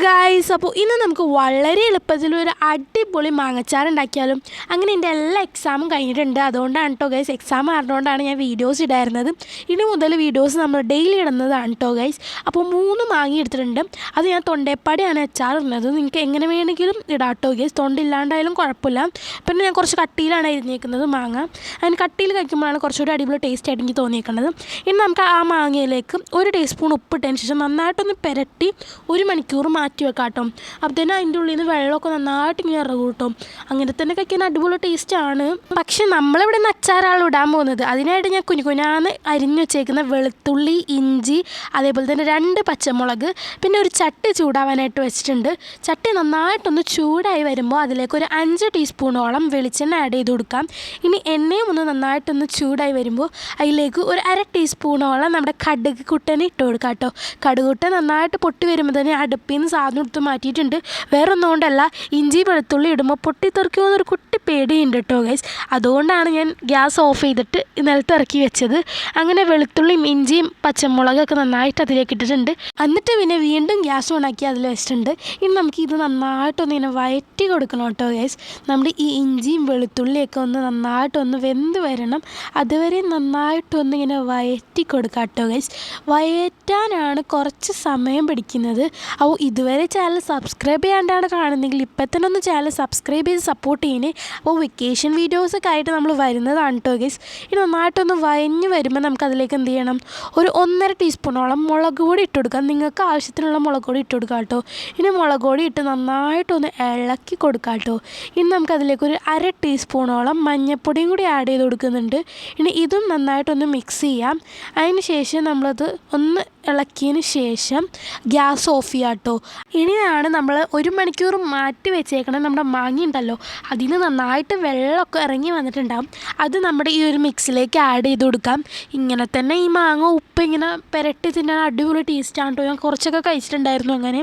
Guys, അപ്പോൾ ഇന്ന് നമുക്ക് വളരെ എളുപ്പത്തിൽ ഒരു അടിപൊളി മാങ്ങച്ചാർ ഉണ്ടാക്കിയാലും. അങ്ങനെ എൻ്റെ എല്ലാ എക്സാമും കഴിഞ്ഞിട്ടുണ്ട്. അതുകൊണ്ടാണ് കേട്ടോ ഗൈസ്, എക്സാം അറിഞ്ഞുകൊണ്ടാണ് ഞാൻ വീഡിയോസ് ഇടായിരുന്നത്. ഇനി മുതൽ വീഡിയോസ് നമ്മൾ ഡെയിലി ഇടുന്നതാണ് കേട്ടോ ഗൈസ്. അപ്പോൾ 3 മാങ്ങ എടുത്തിട്ടുണ്ട്. അത് ഞാൻ തൊണ്ടേപ്പാടിയാണ് അച്ചാർ ഇടുന്നത്. നിങ്ങൾക്ക് എങ്ങനെ വേണമെങ്കിലും ഇടാം കേട്ടോ ഗൈസ്, തൊണ്ടില്ലാണ്ടായാലും കുഴപ്പമില്ല. പിന്നെ ഞാൻ കുറച്ച് കട്ടിയിലാണ് അരിഞ്ഞേക്കുന്നത് മാങ്ങ. അതിന് കട്ടിയിൽ കഴിക്കുമ്പോഴാണ് കുറച്ചുകൂടി അടിപൊളി ടേസ്റ്റ് ആയിട്ട് എനിക്ക് തോന്നിയേക്കുന്നത്. ഇനി നമുക്ക് ആ മാങ്ങയിലേക്ക് 1 ടീസ്പൂൺ ഉപ്പിട്ടതിന് ശേഷം നന്നായിട്ടൊന്ന് പുരട്ടി 1 മണിക്കൂർ മാറ്റി വെക്കാം കേട്ടോ. അപ്പോൾ തന്നെ അതിൻ്റെ ഉള്ളിൽ നിന്ന് വെള്ളമൊക്കെ നന്നായിട്ട് ഇങ്ങനെ ഇറങ്ങും കേട്ടോ. അങ്ങനെ തന്നെ കഴിക്കാൻ അടിപൊളി ടേസ്റ്റാണ്. പക്ഷേ നമ്മളിവിടെ നിന്ന് അച്ചാറാണ് ഇടാൻ പോകുന്നത്. അതിനായിട്ട് ഞാൻ കുഞ്ഞാന്ന് അരിഞ്ഞു വെച്ചേക്കുന്ന വെളുത്തുള്ളി, ഇഞ്ചി, അതേപോലെ തന്നെ 2 പച്ചമുളക്, പിന്നെ ഒരു ചട്ടി ചൂടാവാനായിട്ട് വെച്ചിട്ടുണ്ട്. ചട്ടി നന്നായിട്ടൊന്ന് ചൂടായി വരുമ്പോൾ അതിലേക്ക് ഒരു 5 ടീസ്പൂണോളം വെളിച്ചെണ്ണ ആഡ് ചെയ്ത് കൊടുക്കാം. ഇനി എണ്ണയും ഒന്ന് നന്നായിട്ടൊന്ന് ചൂടായി വരുമ്പോൾ അതിലേക്ക് ഒരു 1/2 ടീസ്പൂണോളം നമ്മുടെ കടുക് കുട്ടനെ ഇട്ട് കൊടുക്കാം കേട്ടോ. കടുക് കുട്ട നന്നായിട്ട് പൊട്ടി വരുമ്പോൾ തന്നെ അടുപ്പിൽ നിന്ന് സാധനം എടുത്ത് മാറ്റിയിട്ടുണ്ട്. വേറൊന്നും കൊണ്ടല്ല, ഇഞ്ചി വെളുത്തുള്ളി ഇടുമ്പോൾ പൊട്ടിത്തെറിക്കുമെന്നൊരു കുട്ടി പേടിയുണ്ട് കേട്ടോ ഗൈസ്. അതുകൊണ്ടാണ് ഞാൻ ഗ്യാസ് ഓഫ് ചെയ്തിട്ട് നിലത്ത് ഇറക്കി വെച്ചത്. അങ്ങനെ വെളുത്തുള്ളിയും ഇഞ്ചിയും പച്ചമുളകൊക്കെ നന്നായിട്ട് അതിലേക്ക് ഇട്ടിട്ടുണ്ട്. എന്നിട്ട് പിന്നെ വീണ്ടും ഗ്യാസ് ഓണാക്കി അതിൽ വെച്ചിട്ടുണ്ട്. ഇനി നമുക്ക് ഇത് നന്നായിട്ടൊന്ന് ഇങ്ങനെ വഴറ്റി കൊടുക്കണം കേട്ടോ ഗൈസ്. നമ്മുടെ ഈ ഇഞ്ചിയും വെളുത്തുള്ളിയൊക്കെ ഒന്ന് നന്നായിട്ടൊന്ന് വെന്ത് വരണം. അതുവരെ നന്നായിട്ടൊന്ന് ഇങ്ങനെ വഴറ്റി കൊടുക്കാം കേട്ടോ ഗൈസ്. വഴറ്റാനാണ് കുറച്ച് സമയം പിടിക്കുന്നത്. അപ്പോൾ ഇതുവരെ ചാനൽ സബ്സ്ക്രൈബ് ചെയ്യാണ്ടാണ് കാണുന്നതെങ്കിൽ ഇപ്പം തന്നെ ഒന്ന് ചാനൽ സബ്സ്ക്രൈബ് ചെയ്ത് സപ്പോർട്ട് ചെയ്യണേ. അപ്പോൾ വെക്കേഷൻ വീഡിയോസൊക്കെ ആയിട്ട് നമ്മൾ വരുന്നതാണ് കേട്ടോ ഗൈസ്. ഇനി നന്നായിട്ടൊന്ന് വഴഞ്ഞ് വരുമ്പോൾ നമുക്ക് അതിലേക്ക് എന്ത് ചെയ്യണം, ഒരു 1.5 ടീസ്പൂണോളം മുളക് പൊടി ഇട്ട് കൊടുക്കാം. നിങ്ങൾക്ക് ആവശ്യത്തിനുള്ള മുളക് പൊടി ഇട്ട് കൊടുക്കാം കേട്ടോ. ഇനി മുളക് പൊടി ഇട്ട് നന്നായിട്ടൊന്ന് ഇളക്കി കൊടുക്കാം കേട്ടോ. ഇനി നമുക്കതിലേക്ക് ഒരു 1/2 ടീസ്പൂണോളം മഞ്ഞൾപ്പൊടിയും കൂടി ആഡ് ചെയ്ത് കൊടുക്കുന്നുണ്ട്. ഇനി ഇതും നന്നായിട്ടൊന്ന് മിക്സ് ചെയ്യാം. അതിന് ശേഷം നമ്മളത് ഒന്ന് ഇളക്കിയതിന് ശേഷം ഗ്യാസ് ഓഫ് ചെയ്യാം കേട്ടോ. ഇനിയാണ് നമ്മൾ 1 മണിക്കൂർ മാറ്റി വെച്ചേക്കണം നമ്മുടെ മാങ്ങ ഉണ്ടല്ലോ, അതിൽ നിന്ന് നന്നായിട്ട് വെള്ളമൊക്കെ ഇറങ്ങി വന്നിട്ടുണ്ടാകും. അത് നമ്മുടെ ഈ ഒരു മിക്സിലേക്ക് ആഡ് ചെയ്ത് കൊടുക്കാം. ഇങ്ങനെ തന്നെ ഈ മാങ്ങ ഉപ്പ് ഇങ്ങനെ പുരട്ടി തിന്നാൻ അടിപൊളി ടേസ്റ്റാണ് കേട്ടോ. ഞാൻ കുറച്ചൊക്കെ കഴിച്ചിട്ടുണ്ടായിരുന്നു അങ്ങനെ.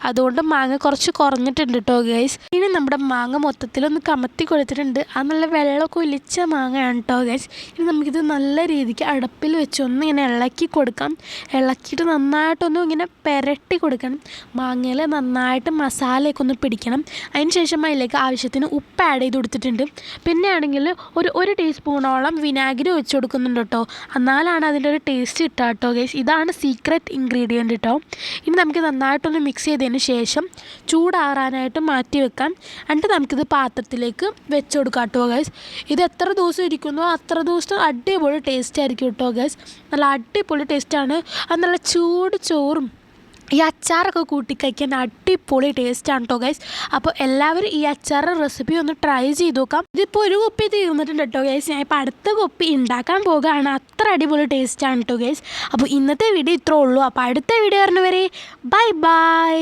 അതുകൊണ്ട് മാങ്ങ കുറച്ച് കുറഞ്ഞിട്ടുണ്ട് കേട്ടോ ഗൈസ്. ഇനി നമ്മുടെ മാങ്ങ മൊത്തത്തിലൊന്ന് കമത്തി കൊടുത്തിട്ടുണ്ട്. അത് നല്ല വെള്ളമൊക്കെ ഒലിച്ച മാങ്ങയാണ് കേട്ടോ ഗൈസ്. ഇനി നമുക്കിത് നല്ല രീതിക്ക് അടുപ്പിൽ വെച്ച് ഒന്ന് ഇങ്ങനെ ഇളക്കി കൊടുക്കാം. ഇളക്കിയിട്ട് നന്നായിട്ടൊന്നും ഇങ്ങനെ പുരട്ടി കൊടുക്കണം. മാങ്ങയിൽ നന്നായിട്ട് മസാലയൊക്കെ ഒന്ന് പിടിക്കണം. അതിന് ശേഷം അതിലേക്ക് ആവശ്യത്തിന് ഉപ്പ് ആഡ് ചെയ്ത് കൊടുത്തിട്ടുണ്ട്. പിന്നെ ആണെങ്കിൽ ഒരു ടീസ്പൂണോളം വിനാഗിരി ഒഴിച്ച് കൊടുക്കുന്നുണ്ട് കേട്ടോ. എന്നാലാണ് അതിൻ്റെ ഒരു ടേസ്റ്റ് കിട്ടുക കേട്ടോ ഗൈസ്. ഇതാണ് സീക്രട്ട് ഇൻഗ്രീഡിയൻറ്റ് കേട്ടോ. ഇനി നമുക്ക് നന്നായിട്ടൊന്ന് മിക്സ് ചെയ്തതിന് ശേഷം ചൂടാറാനായിട്ട് മാറ്റി വെക്കാം. എന്നിട്ട് നമുക്കിത് പാത്രത്തിലേക്ക് വെച്ച് കൊടുക്കാം കേട്ടോ ഗൈസ്. ഇത് എത്ര ദിവസം ഇരിക്കുന്നോ അത്ര ദിവസം അടിപൊളി ടേസ്റ്റ് ആയിരിക്കും കേട്ടോ ഗൈസ്. നല്ല അടിപൊളി ടേസ്റ്റാണ്. അത് നല്ല ചൂട് ചോറും ഈ അച്ചാറൊക്കെ കൂട്ടി കഴിക്കാൻ അടിപൊളി ടേസ്റ്റാണ് കേട്ടോ ഗൈസ്. അപ്പോൾ എല്ലാവരും ഈ അച്ചാറിൻ്റെ റെസിപ്പി ഒന്ന് ട്രൈ ചെയ്ത് നോക്കാം. ഇതിപ്പോൾ ഒരു കുപ്പി തീർന്നിട്ടുണ്ട് കേട്ടോ ഗൈസ്. ഞാൻ ഇപ്പോൾ അടുത്ത കുപ്പി ഉണ്ടാക്കാൻ പോകുകയാണ്. അത്ര അടിപൊളി ടേസ്റ്റാണ് കേട്ടോ ഗൈസ്. അപ്പോൾ ഇന്നത്തെ വീഡിയോ ഇത്രേ ഉള്ളൂ. അപ്പോൾ അടുത്ത വീഡിയോ വരുന്നവരെ ബൈ ബൈ.